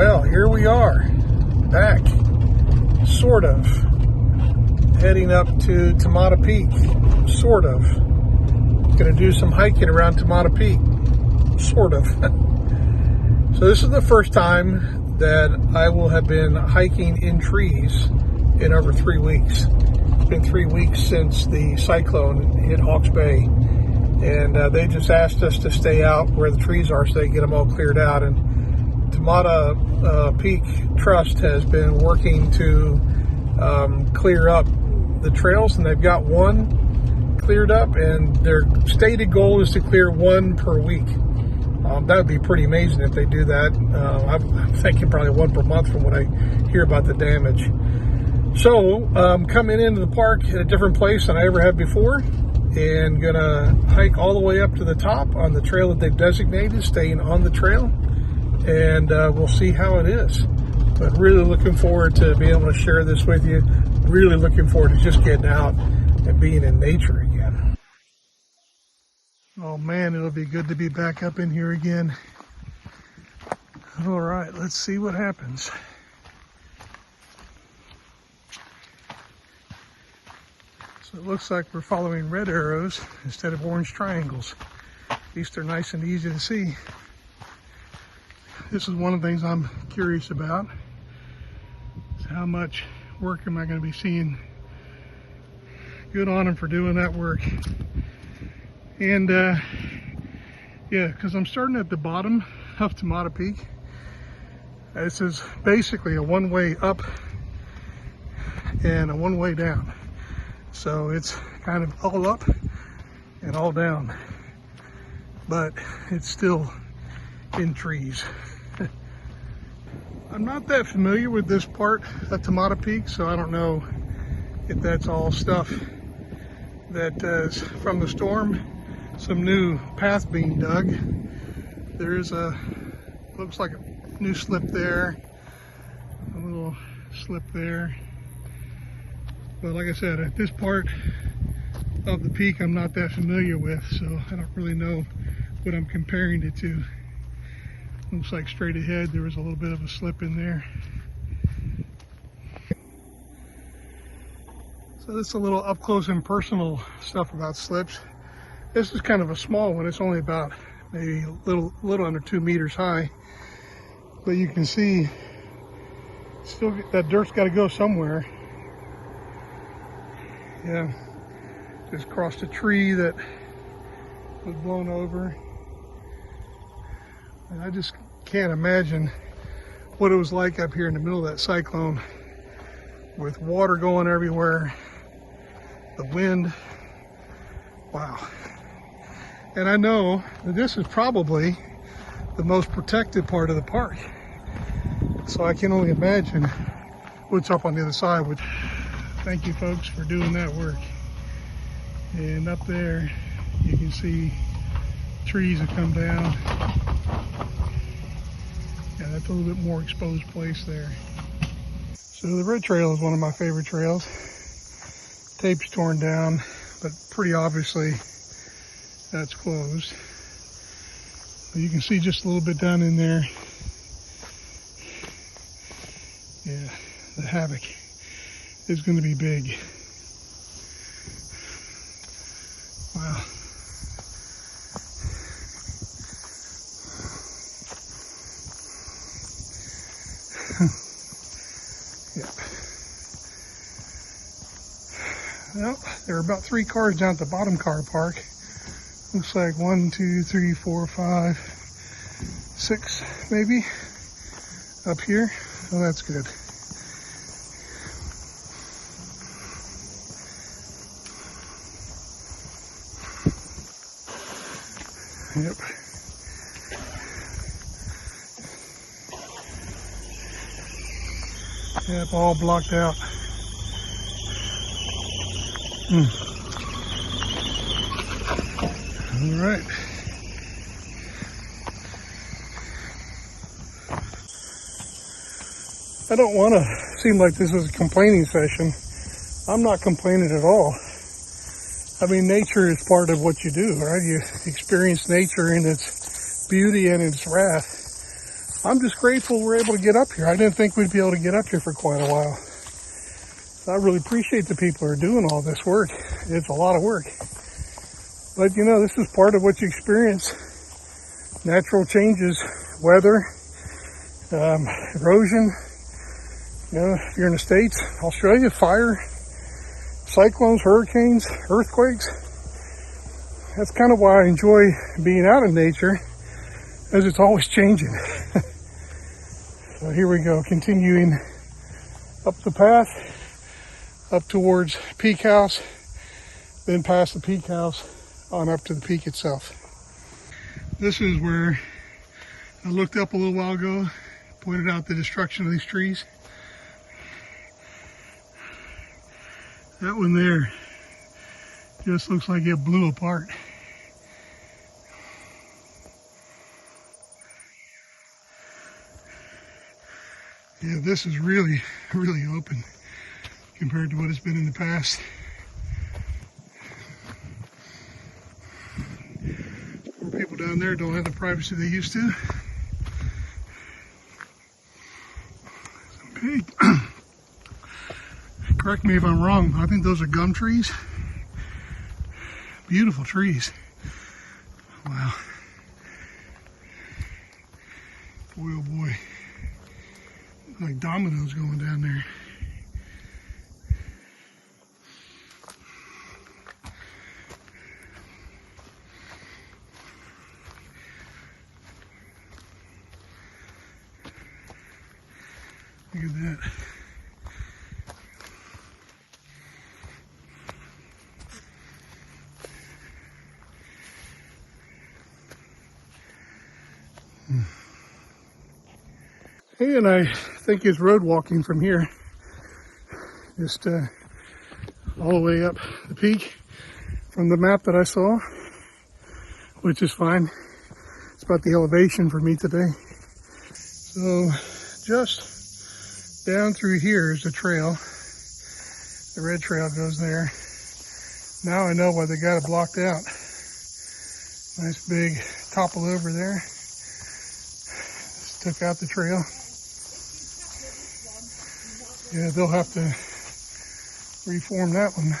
Well, here we are, back, sort of, heading up to Tamata Peak, sort of. Gonna do some hiking around Tamata Peak, sort of. So this is the first time that I will have been hiking in trees in over 3 weeks. It's been 3 weeks since the cyclone hit Hawke's Bay, and they just asked us to stay out where the trees are so they get them all cleared out. And Tamata Peak Trust has been working to clear up the trails, and they've got one cleared up, and their stated goal is to clear one per week. That would be pretty amazing if they do that. I'm thinking probably one per month from what I hear about the damage. So coming into the park at a different place than I ever have before, and gonna hike all the way up to the top on the trail that they've designated, staying on the trail, and we'll see how it is. But really looking forward to being able to share this with you. Really looking forward to just getting out and being in nature again. Oh man, it'll be good to be back up in here again. All right, let's see what happens. So it looks like we're following red arrows instead of orange triangles. At least they're nice and easy to see. This is one of the things I'm curious about. Is how much work am I going to be seeing? Good on them for doing that work. And yeah, because I'm starting at the bottom of Tamata Peak. This is basically a one-way up and a one-way down. So it's kind of all up and all down, but it's still in trees. I'm not that familiar with this part of Tamata Peak, so I don't know if that's all stuff that is from the storm. Some new path being dug. There's looks like a new slip there, a little slip there. But like I said, at this part of the peak I'm not that familiar with, so I don't really know what I'm comparing it to. Looks like straight ahead there was a little bit of a slip in there. So this is a little up close and personal stuff about slips. This is kind of a small one. It's only about maybe a little under 2 meters high. But you can see still that dirt's got to go somewhere. Yeah, just crossed a tree that was blown over. And I just can't imagine what it was like up here in the middle of that cyclone with water going everywhere, the wind. Wow. And I know that this is probably the most protected part of the park. So I can only imagine what's up on the other side. Thank you folks for doing that work. And up there you can see trees that come down. Yeah, that's a little bit more exposed place there. So the red trail is one of my favorite trails. Tape's torn down, but pretty obviously that's closed. But you can see just a little bit down in there. Yeah, the havoc is going to be big. Wow. Yep. Well, there are about 3 cars down at the bottom car park. Looks like 1, 2, 3, 4, 5, 6 maybe up here. Oh, that's good. Yep. Yep, all blocked out. All right. I don't want to seem like this is a complaining session. I'm not complaining at all. I mean, nature is part of what you do, right? You experience nature in its beauty and its wrath. I'm just grateful we're able to get up here. I didn't think we'd be able to get up here for quite a while. So I really appreciate the people who are doing all this work. It's a lot of work. But you know, this is part of what you experience. Natural changes, weather, erosion. You know, if you're in the States, Australia, fire, cyclones, hurricanes, earthquakes. That's kind of why I enjoy being out in nature, as it's always changing. So here we go, continuing up the path, up towards Peak House, then past the Peak House, on up to the peak itself. This is where I looked up a little while ago, pointed out the destruction of these trees. That one there just looks like it blew apart. Yeah, this is really, really open compared to what it's been in the past. Poor people down there don't have the privacy they used to. Okay. Correct me if I'm wrong, I think those are gum trees. Beautiful trees. Wow. Boy, oh boy. Like dominoes going down there. Look at that. And I think it's road walking from here, just all the way up the peak from the map that I saw, which is fine. It's about the elevation for me today. So just down through here is the trail. The red trail goes there. Now I know why they got it blocked out. Nice big topple over there. Just took out the trail. Yeah, they'll have to reform that one.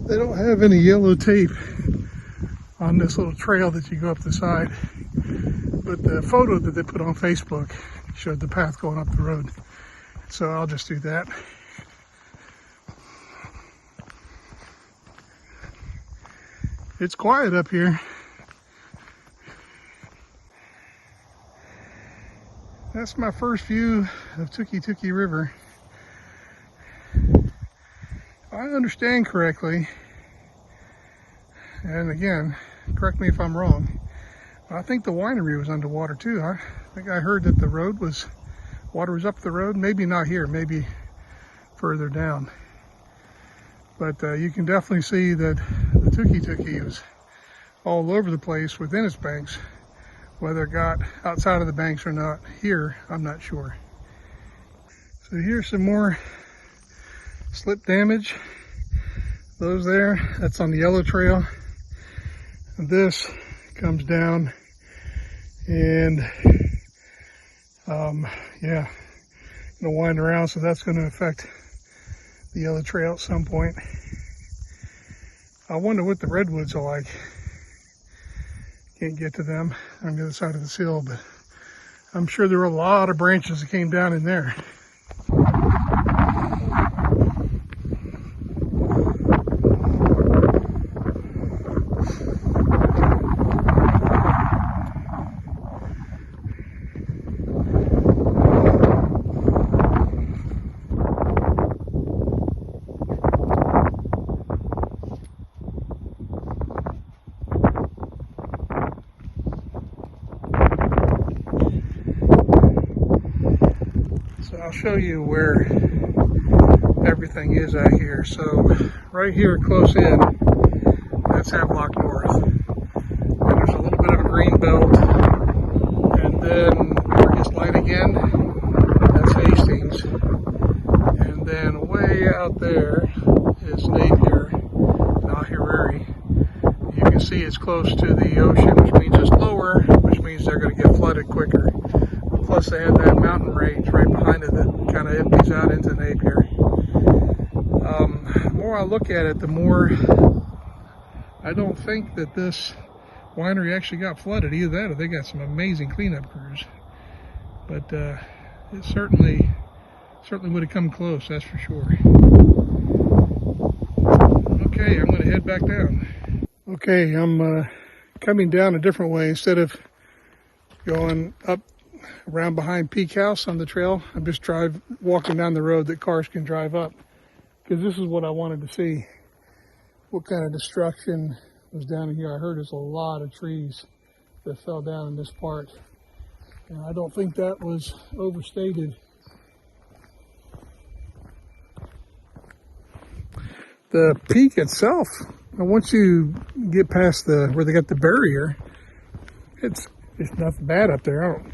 They don't have any yellow tape on this little trail that you go up the side, but the photo that they put on Facebook showed the path going up the road. So I'll just do that. It's quiet up here. That's my first view of Tuki River. If I understand correctly, and again, correct me if I'm wrong, I think the winery was underwater too. I think I heard that the road was, water was up the road, maybe not here, maybe further down. But you can definitely see that the Tuki was all over the place within its banks. Whether it got outside of the banks or not here, I'm not sure. So here's some more slip damage. Those there, that's on the yellow trail. And this comes down and yeah, gonna wind around, so that's gonna affect the yellow trail at some point. I wonder what the redwoods are like. Can't get to them on the other side of this hill, but I'm sure there were a lot of branches that came down in there. So I'll show you where everything is out here. So right here close in, that's Havelock North. And there's a little bit of a green belt. And then where it gets light again, that's Hastings. And then way out there is Napier, Nahirari. You can see it's close to the ocean, which means it's lower, which means they're going to get flooded quicker. Plus they have that mountain range right behind it that kind of empties out into Napier. The more I look at it, the more I don't think that this winery actually got flooded. Either that or they got some amazing cleanup crews. But it certainly would have come close, that's for sure. Okay, I'm going to head back down. Okay, I'm coming down a different way. Instead of going up around behind Peak House on the trail, I'm just walking down the road that cars can drive up. Because this is what I wanted to see. What kind of destruction was down here. I heard there's a lot of trees that fell down in this part. And I don't think that was overstated. The peak itself, once you get past where they got the barrier, it's nothing bad up there.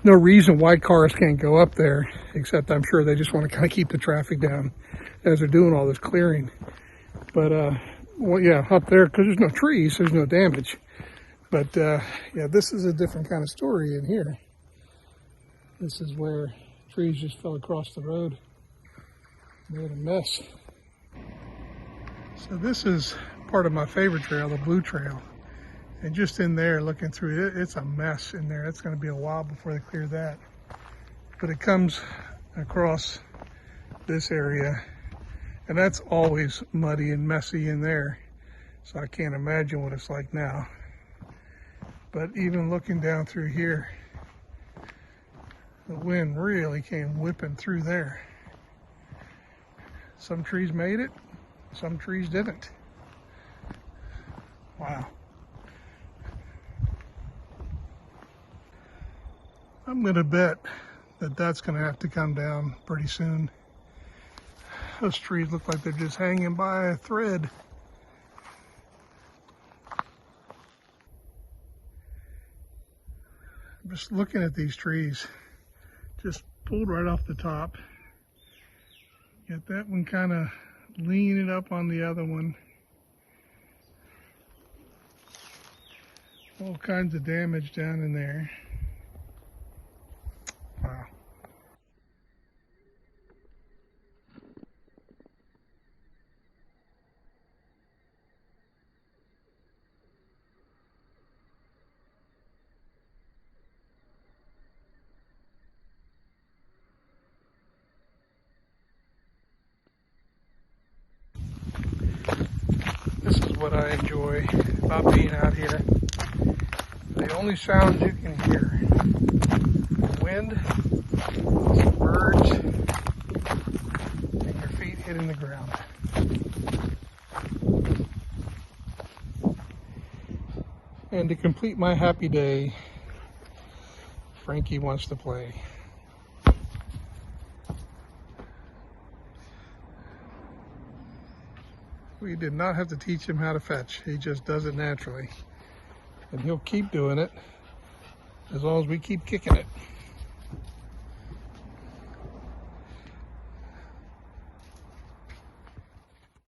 No reason why cars can't go up there, except I'm sure they just want to kind of keep the traffic down as they're doing all this clearing. But well, yeah, up there, because there's no trees, there's no damage. But yeah, this is a different kind of story in here. This is where trees just fell across the road, made a mess. So this is part of my favorite trail, the Blue Trail. And just in there, looking through it, it's a mess in there. It's going to be a while before they clear that. But it comes across this area, and that's always muddy and messy in there. So I can't imagine what it's like now. But even looking down through here, the wind really came whipping through there. Some trees made it, some trees didn't. Wow. I'm gonna bet that that's gonna have to come down pretty soon. Those trees look like they're just hanging by a thread. I'm just looking at these trees, just pulled right off the top. Got that one kind of leaning up on the other one. All kinds of damage down in there. Wow. This is what I enjoy about being out here. The only sounds you can hear: the wind, some birds, and your feet hitting the ground. And to complete my happy day, Frankie wants to play. We did not have to teach him how to fetch. He just does it naturally. And he'll keep doing it as long as we keep kicking it.